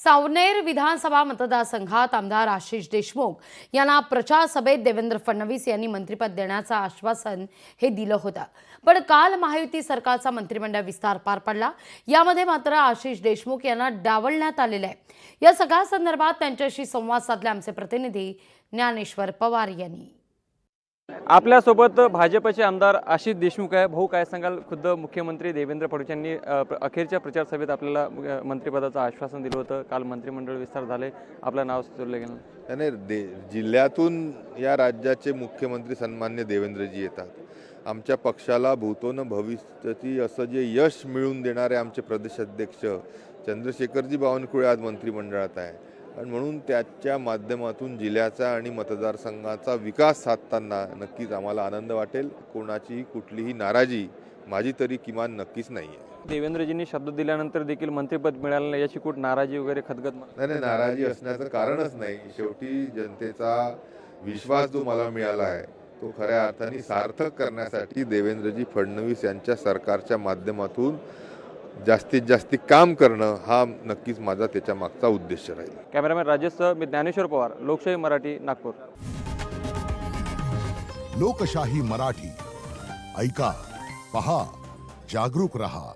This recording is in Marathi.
सावनेर विधानसभा मतदारसंघात आमदार आशिष देशमुख यांना प्रचार सभेत देवेंद्र फडणवीस यांनी मंत्रिपद देण्याचं आश्वासन हे दिलं होतं। पण काल महायुती सरकारचा मंत्रिमंडळ विस्तार पार पडला। यामध्ये मात्र आशिष देशमुख यांना डावलण्यात आलेलं आहे। या सगळ्या संदर्भात त्यांच्याशी संवाद साधले आमचे प्रतिनिधी ज्ञानेश्वर पवार यांनी। आपल्या सोबत भाजपचे आमदार आशिष देशमुख आहे। भाऊ, काय सांगाल? खुद्द मुख्यमंत्री देवेंद्र फडणवीस यांनी अखेरच्या प्रचार सभेत आपल्याला मंत्रिपदाचं आश्वासन दिलं होतं। काल मंत्रिमंडळ विस्तार झाले, आपलं नाव सुचवलं गेलं। त्याने जिल्ह्यातून या राज्याचे मुख्यमंत्री सन्मान्य देवेंद्रजी येतात। आमच्या पक्षाला भूतोन भविष्यती असं जे यश मिळवून देणारे आमचे प्रदेशाध्यक्ष चंद्रशेखरजी बावनकुळे आज मंत्रिमंडळात आहे आणि म्हणून त्याच्या माध्यमातून जिल्ह्याचा आणि मतदारसंघाचा विकास साधताना नक्कीच आम्हाला आनंद वाटेल। कोणाची कुठलीही नाराजी माझी तरी किमान नक्कीच नाही आहे। देवेंद्रजींनी शब्द दिल्यानंतर देखील मंत्रिपद मिळालं नाही, याची कुठ नाराजी वगैरे खदगद नाही, नाराजी असण्याचं कारणच नाही। शेवटी जनतेचा विश्वास जो मला मिळाला आहे तो खऱ्या अर्थाने सार्थक करण्यासाठी देवेंद्रजी फडणवीस यांच्या सरकारच्या माध्यमातून जास्तीत जास्त काम करणं हा नक्कीच माझा त्याच्या मागचा उद्देश राहील। कॅमेरामॅन राजेशसह मी ज्ञानेश्वर पवार, लोकशाही मराठी, नागपूर। लोकशाही मराठी ऐका, पहा, जागरूक रहा।